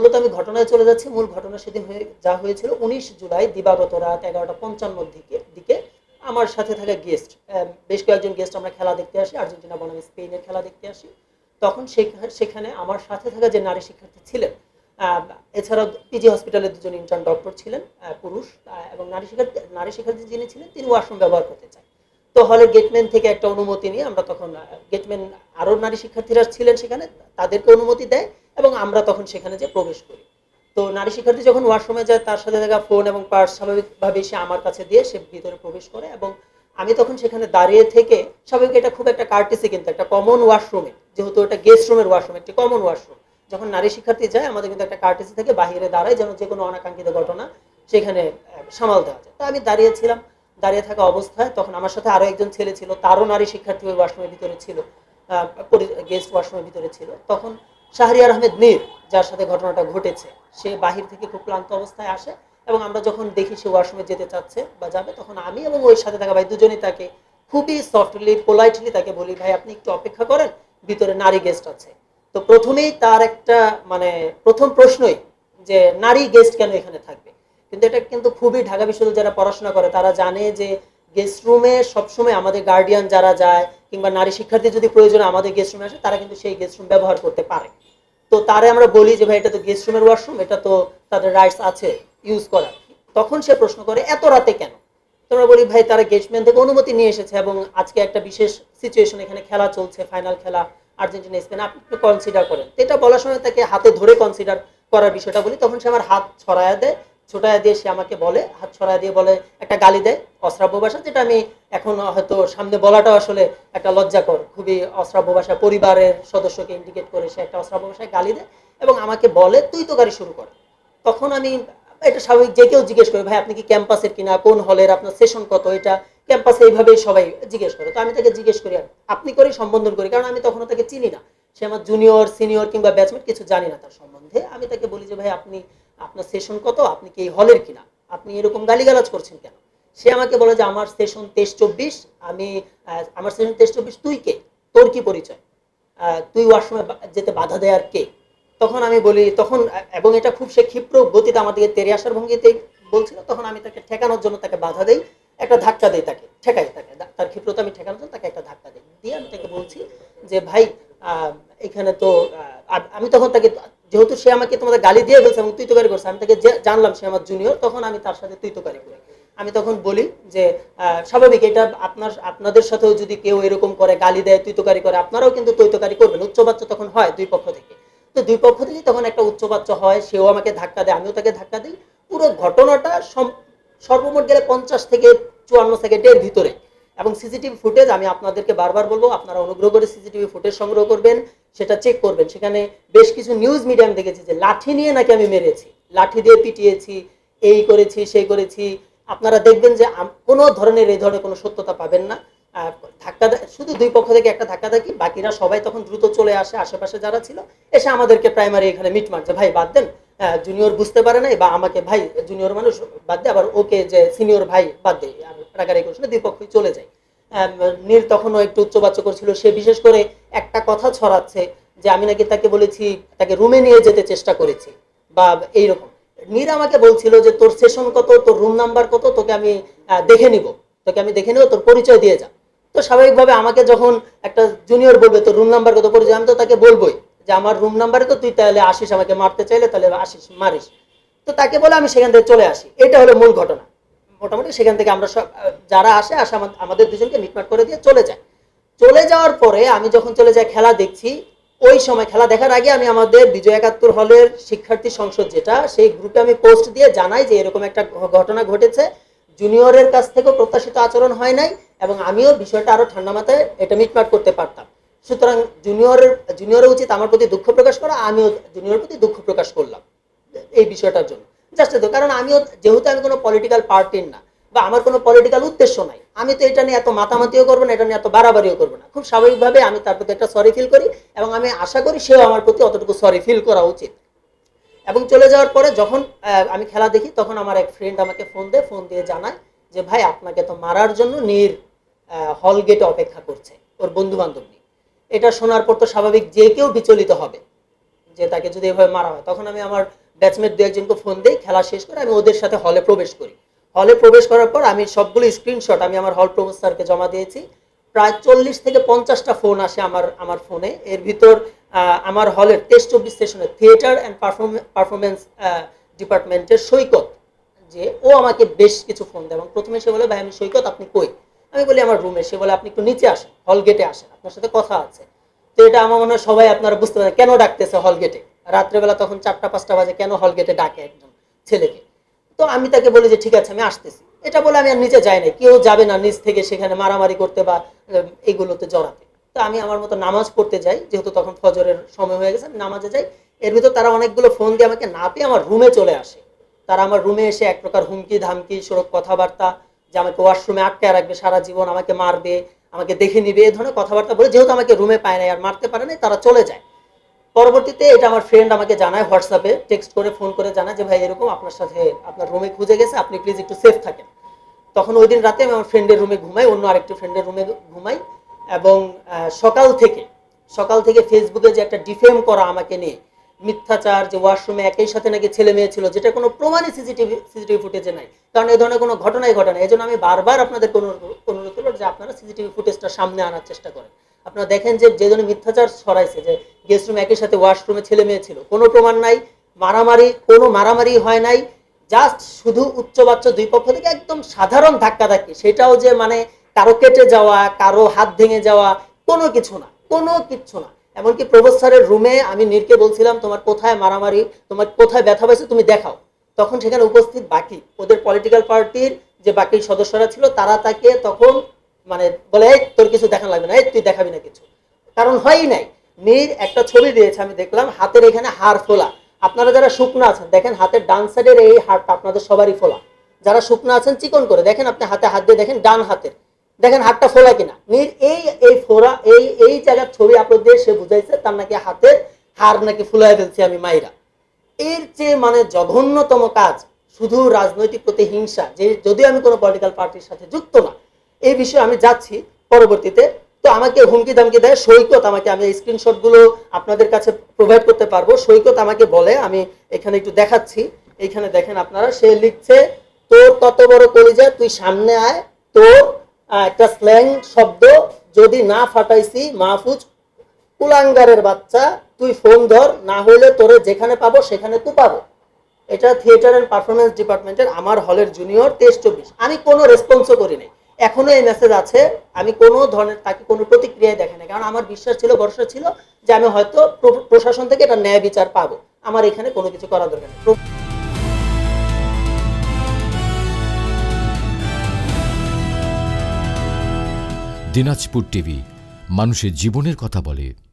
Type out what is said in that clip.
মূলত আমি ঘটনায় চলে যাচ্ছি। মূল ঘটনা সেদিন যা হয়েছিল 19 জুলাই দিবাগত রাত 11:55 দিকে আমার সাথে থাকা গেস্ট, বেশ কয়েকজন গেস্ট আমরা খেলা দেখতে আসি, আর্জেন্টিনা বনাম স্পেনের খেলা দেখতে আসি। তখন সেখানে আমার সাথে থাকা যে নারী শিক্ষার্থী ছিলেন, এছাড়াও পিজি হসপিটালের দুজন ইন্টার্ন ডক্টর ছিলেন পুরুষ, এবং নারী শিক্ষার্থী যিনি ছিলেন তিনি ওয়াশরুম ব্যবহার করতে চান। তো হলের গেটম্যান থেকে একটা অনুমতি নিয়ে আমরা তখন, গেটম্যান আরও নারী শিক্ষার্থীরা ছিলেন সেখানে, তাদেরকে অনুমতি দেয় এবং আমরা তখন সেখানে যে প্রবেশ করি। তো নারী শিক্ষার্থী যখন ওয়াশরুমে যায় তার সাথে থাকা ফোন এবং পার্স স্বাভাবিকভাবে সে আমার কাছে দিয়ে সে ভিতরে প্রবেশ করে, এবং আমি তখন সেখানে দাঁড়িয়ে থেকে, স্বাভাবিক এটা খুব একটা কার্টেসি, কিন্তু একটা কমন ওয়াশরুমে, যেহেতু এটা গেস্ট রুমের ওয়াশরুম, একটি কমন ওয়াশরুম, যখন নারী শিক্ষার্থী যায় আমাদের কিন্তু একটা কার্টেসি থেকে বাহিরে দাঁড়ায় যেন যে কোনো অনাকাঙ্ক্ষিত ঘটনা সেখানে সামাল দেওয়া যায়। তো আমি দাঁড়িয়েছিলাম, দাঁড়িয়ে থাকা অবস্থায় তখন আমার সাথে আরো একজন ছেলে ছিল, তারও নারী শিক্ষার্থী ওই ওয়াশরুমের ভিতরে ছিল, গেস্ট ওয়াশরুমের ভিতরে ছিল। তখন শাহরিয়ার আহমেদ নীর, যার সাথে ঘটনাটা ঘটেছে, সে বাহির থেকে খুব ক্লান্ত অবস্থায় আসে, এবং আমরা যখন দেখি সে ওয়াশরুমে যেতে চাচ্ছে বা যাবে, তখন আমি এবং ওই সাথে থাকা ভাই দুজনেই তাকে খুবই সফটলি পোলাইটলি তাকে বলি, ভাই আপনি একটু অপেক্ষা করেন, ভিতরে নারী গেস্ট আছে। তো প্রথমেই তার একটা মানে প্রথম প্রশ্নই যে নারী গেস্ট কেন এখানে থাকবে। কিন্তু এটা কিন্তু খুবই, ঢাকা বিশ্ববিদ্যালয়ে যারা পড়াশোনা করে তারা জানে যে গেস্ট রুমে সবসময় আমাদের গার্ডিয়ান যারা যায় কিংবা নারী শিক্ষার্থী যদি প্রয়োজনে আমাদের গেস্ট রুমে আসে, তারা কিন্তু সেই গেস্ট রুম ব্যবহার করতে পারে। তো তারে আমরা বলি যে ভাই এটা তো গেস্ট রুমের ওয়াশরুম, এটা তো তাদের রাইটস আছে ইউজ করার। তখন সে প্রশ্ন করে এত রাতে কেন। তোমরা বলি ভাই তারা গেস্টম্যান থেকে অনুমতি নিয়ে এসেছে, এবং আজকে একটা বিশেষ সিচুয়েশন, এখানে খেলা চলছে, ফাইনাল খেলা আর্জেন্টিনা স্পেন, আপনি একটু কনসিডার করেন। তো এটা বলার সময় তাকে হাতে ধরে কনসিডার করার বিষয়টা বলি, তখন সে আমার হাত ছড়ায়া দেয়, ছোটায়া দিয়ে সে আমাকে বলে, হাত ছড়ায়া দিয়ে বলে একটা গালি দেয় অশ্রাব্য ভাষা, যেটা আমি এখন হয়তো সামনে বলাটা আসলে একটা লজ্জাকর, খুবই অশ্রাব্য ভাষা, পরিবারের সদস্যকে ইন্ডিকেট করে সে একটা অশ্রাব্য ভাষায় গালি দেয় এবং আমাকে বলে তুই তো গাড়ি শুরু কর। তখন আমি, এটা স্বাভাবিক যে কেউ জিজ্ঞেস করে ভাই আপনি কি ক্যাম্পাসের কিনা, কোন হলের, আপনার সেশন কত, এটা ক্যাম্পাসে এইভাবেই সবাই জিজ্ঞেস করে। তো আমি তাকে জিজ্ঞেস করি, আপনি করি সম্বোধন করি, কারণ আমি তখনও তাকে চিনি না, সে আমার জুনিয়র সিনিয়র কিংবা ব্যাচমেট কিছু জানি না তার সম্বন্ধে। আমি তাকে বলি যে ভাই আপনি, আপনার সেশন কত, আপনি কি এই হলের কিনা, আপনি এরকম গালিগালাজ করছেন কেন। সে আমাকে বলে যে আমার সেশন 23-24, আমি আমার সেশন 23-24, তুই কে, তোর কি পরিচয়, তুই ওয়াশরুমে যেতে বাধা দেয়ার কে। তখন আমি বলি, তখন এবং এটা খুব সে ক্ষিপ্র গতিতে আমার দিকে তেরে আসার ভঙ্গিতে বলছিল, তখন আমি তাকে ঠেকানোর জন্য তাকে বাধা দেই, একটা ধাক্কা দেই, তাকে ঠেকাই, তাকে তার ক্ষিপ্রতা আমি ঠেকানোর জন্য তাকে একটা ধাক্কা দিই, দিয়ে আমি তাকে বলছি যে ভাই এখানে তো আমি তখন তাকে, যেহেতু সে আমাকে তোমাদের গালি দিয়ে বলছে এবং তুই তোকারি করছে, আমি তাকে জানলাম সে আমার জুনিয়র, তখন আমি তার সাথে তুই তোকারি করি। আমি তখন বলি যে স্বাভাবিক, এটা আপনাদের সাথেও যদি কেউ এরকম করে, গালি দেয়, তুই তোকারি করে, আপনারাও কিন্তু তুই তোকারি করবেন, উচ্চবাচ্য তখন হয় দুই পক্ষ থেকে। তো দুই পক্ষ থেকে তখন একটা উচ্চবাচ্য হয়, সেও আমাকে ধাক্কা দেয়, আমিও তাকে ধাক্কা দিই। পুরো ঘটনাটা সর্বমোট গেলে 50 থেকে 54 সেকেন্ডের ভিতরে, এবং সিসিটিভি ফুটেজ আমি আপনাদেরকে বারবার বলবো আপনারা অনুগ্রহ করে সিসিটিভি ফুটেজ সংগ্রহ করবেন, সেটা চেক করবেন। সেখানে বেশ কিছু নিউজ মিডিয়াম দেখেছি যে লাঠি নিয়ে নাকি আমি মেরেছি, লাঠি দিয়ে পিটিয়েছি, এই করেছি সেই করেছি। আপনারা দেখবেন যে কোনো ধরনের এই ধরনের কোনো সত্যতা পাবেন না। ধাক্কা শুধু দুই পক্ষ থেকে একটা ধাক্কা থাকি, বাকিরা সবাই তখন দ্রুত চলে আসে, আশেপাশে যারা ছিল এসে আমাদেরকে প্রাইমারি এখানে মিট মারছে, ভাই বাদ দেন, জুনিয়র বুঝতে পারে নাই, বা আমাকে ভাই জুনিয়র মানুষ বাদ দে, আবার ওকে যে সিনিয়র ভাই বাদ দে, রাগারাগি করছিল, দুই পক্ষই চলে যায়। নীল তখনও একটু উচ্চবাচ্য করছিল, সে বিশেষ করে একটা কথা ছড়াচ্ছে যে আমি নাকি তাকে বলেছি তাকে রুমে নিয়ে যেতে চেষ্টা করেছি বা এইরকম। নীর আমাকে বলছিল যে তোর সেশন কত, তোর রুম নাম্বার কত, তোকে আমি দেখে নিব, তোর পরিচয় দিয়ে যা। তো স্বাভাবিকভাবে আমাকে যখন একটা জুনিয়র বলবে তোর রুম নাম্বার কত, পরিচয়, আমি তো তাকে বলবোই যে আমার রুম নাম্বারে তো তুই তাহলে আসিস, আমাকে মারতে চাইলে তাহলে আসিস মারিস। তো তাকে বলে আমি সেখান থেকে চলে আসি, এটা হলো মূল ঘটনা। মোটামুটি সেখান থেকে আমরা সব যারা আসে আমাদের দুজনকে মিটমাট করে দিয়ে চলে যায়। চলে যাওয়ার পরে আমি যখন চলে যাই খেলা দেখছি, ওই সময় খেলা দেখার আগে আমি আমাদের বিজয় 71 হলের শিক্ষার্থী সংসদ যেটা, সেই গ্রুপে আমি পোস্ট দিয়ে জানাই যে এরকম একটা ঘটনা ঘটেছে, জুনিয়রের কাছ থেকেও প্রত্যাশিত আচরণ হয় নাই, এবং আমিও বিষয়টা আরো ঠান্ডা মাথায় এটা মিটমাট করতে পারতাম। সুতরাং জুনিয়রের উচিত আমার প্রতি দুঃখ প্রকাশ করা, আমিও জুনিয়রের প্রতি দুঃখ প্রকাশ করলাম এই বিষয়টার জন্য। জাস্ট তো কারণ আমিও, যেহেতু আমি কোনো পলিটিক্যাল পার্টির না বা আমার কোনো পলিটিক্যাল উদ্দেশ্য নাই, আমি তো এটা নিয়ে এত মাতামাতিও করবো না, এটা নিয়ে এত বাড়াবাড়িও করবো না, খুব স্বাভাবিকভাবে আমি তার প্রতি একটা সরি ফিল করি, এবং আমি আশা করি সেও আমার প্রতি অতটুকু সরি ফিল করা উচিত। এবং চলে যাওয়ার পরে যখন আমি খেলা দেখি, তখন আমার এক ফ্রেন্ড আমাকে ফোন দিয়ে জানায় যে ভাই আপনাকে তো মারার জন্য নীর হল গেটে অপেক্ষা করছে, ওর বন্ধু বান্ধব নিয়ে। এটা শোনার পর তো স্বাভাবিক যে কেউ বিচলিত হবে, যে তাকে যদি এভাবে মারা হয়, তখন আমি আমার ব্যাচমেট দু একজনকে ফোন দিই, খেলা শেষ করে আমি ওদের সাথে হলে প্রবেশ করি। হলে প্রবেশ করার পর আমি সবগুলো স্ক্রিনশট আমি আমার হল প্রফেসরকে জমা দিয়েছি। প্রায় 40 থেকে 50টা ফোন আসে আমার ফোনে। এর ভিতর আমার হলের 23-24 সেশনের থিয়েটার অ্যান্ড পারফরমেন্স ডিপার্টমেন্টের সৈকত, যে ও আমাকে বেশ কিছু ফোন দেয় এবং প্রথমে সে বলে, ভাই আমি সৈকত, আপনি কই? আমি বলি আমার রুমে। সে বলে, আপনি একটু নিচে আসেন, হল গেটে আসেন, আপনার সাথে কথা আছে। তো এটা আমার মনে হয় সবাই আপনারা বুঝতে পারেন কেন ডাকতেছে হল গেটে রাত্রেবেলা, তখন 4টা 5টা বাজে, কেন হল গেটে ডাকে একজন ছেলেকে। তো আমি তাকে বলি যে ঠিক আছে আমি আসতেছি। এটা বলে আমি আর নিচে যাই না, কেউ যাবে না নিচ থেকে সেখানে মারামারি করতে বা এগুলোতে জড়াতে। তো আমি আমার মতো নামাজ পড়তে যাই, যেহেতু তখন ফজরের সময় হয়ে গেছে, আমি নামাজে যাই। এর ভিতর তারা অনেকগুলো ফোন দিয়ে আমাকে না পেয়ে আমার রুমে চলে আসে। তারা আমার রুমে এসে এক প্রকার হুমকি ধামকি সড়ক কথাবার্তা, যে আমাকে ওয়াশরুমে আটকে রাখবে সারা জীবন, আমাকে মারবে, আমাকে দেখে নিবে, এই ধরনের কথাবার্তা বলে, যেহেতু আমাকে রুমে পায় নাই আর মারতে পারে নাই, তারা চলে যায়। পরবর্তীতে এটা আমার ফ্রেন্ড আমাকে জানায়, হোয়াটসঅ্যাপে টেক্সট করে ফোন করে জানায় যে ভাই এরকম আপনার সাথে আপনার রুমে খুঁজে গেছে, আপনি প্লিজ একটু সেফ থাকেন। তখন ওই দিন রাতে আমি আমার ফ্রেন্ডের রুমে ঘুমাই, অন্য আরেকটি ফ্রেন্ডের রুমে ঘুমাই। এবং সকাল থেকে ফেসবুকে যে একটা ডিফেম করা আমাকে নিয়ে, মিথ্যাচার, যে ওয়াশরুমে একই সাথে নাকি ছেলে মেয়ে ছিল, যেটা কোনো প্রমাণই সিসিটিভি ফুটেজে নাই, কারণ এই ধরনের কোনো ঘটনাই ঘটে না। এই জন্য আমি বারবার আপনাদের অনুরোধ করব যে আপনারা সিসিটিভি ফুটেজটা সামনে আনার চেষ্টা করেন। আপনারা দেখেন যে যে জন্য মিথ্যাচার ছড়াইছে, যে গেস্ট রুমে একই সাথে ওয়াশরুমে ছেলে মেয়ে ছিল, কোনো প্রমাণ নাই, কোনো মারামারি হয় নাই, জাস্ট শুধু উচ্চবাচ্য দুই পক্ষ থেকে একদম সাধারণ ধাক্কাধাক্কি, সেটাও যে মানে কারো কেটে যাওয়া, কারো হাত ভেঙে যাওয়া, কোনো কিছু না, কোনো কিচ্ছু না। এমনকি প্রফেসরের রুমে আমি নীরকে বলছিলাম, তোমার কোথায় মারামারি, তোমার কোথায় ব্যথা পাইছে তুমি দেখাও। তখন সেখানে উপস্থিত বাকি ওদের পলিটিক্যাল পার্টির যে বাকি সদস্যরা ছিল, তারা তাকে তখন মানে বলে, এই তোর কিছু দেখা লাগবে না, এই তুই দেখাবি না কিছু, কারণ হয়ই নাই। নীর একটা ছবি দিয়েছে, আমি দেখলাম, হাতের এখানে হাড় ফোলা। আপনারা যারা শুকনো আছেন দেখেন, হাতের ডান সাইডের এই হাড়টা আপনাদের সবারই ফোলা। যারা শুকনো আছেন চিকন করে দেখেন, আপনি হাত দিয়ে দেখেন, ডান হাতের দেখেন হাতটা ফোলা কিনা। নীর এই এই ফোড়া এই জায়গার ছবি আপলোড দিয়ে সে বুঝাইছে তার নাকি হাতের হাড় নাকি ফুলাই ফেলছি আমি মাইরা। এর চেয়ে মানে জঘন্যতম কাজ, শুধু রাজনৈতিক প্রতিহিংসা, যে যদিও আমি কোনো পলিটিক্যাল পার্টির সাথে যুক্ত না, এই বিষয়ে আমি যাচ্ছি পরবর্তীতে। তো আমাকে হুমকি ধামকি দেয় সৈকত, আমাকে, আমি স্ক্রিনশট গুলো আপনাদের কাছে প্রোভাইড করতে পারবো। সৈকত আমাকে বলে, আমি এখানে একটু দেখাচ্ছি, এইখানে দেখেন আপনারা, সে লিখছে, তোর কত বড় কলিজা, তুই সামনে আয়, তোর একটা স্ল্যাং শব্দ যদি না ফাটাইছি মাহফুজ কুলাঙ্গারের বাচ্চা, তুই ফোন ধর, না হইলে তোরে যেখানে পাবো সেখানে তুই পাবো। এটা থিয়েটার অ্যান্ড পারফরমেন্স ডিপার্টমেন্টের আমার হলের জুনিয়র 23-24। আমি কোনো রেসপন্সও করি নাই, এখনো এই মেসেজ আছে। আমি কোনো ধরনের তাকে কোনো প্রতিক্রিয়ায় দেখে না, কারণ আমার বিশ্বাস ছিল, ভরসা ছিল যে আমি হয়তো প্রশাসন থেকে এটা ন্যায় বিচার পাবো। আমার এখানে কোনো কিছু করা দরকার নেই। দিনাজপুর টিভি, মানুষের জীবনের কথা বলে।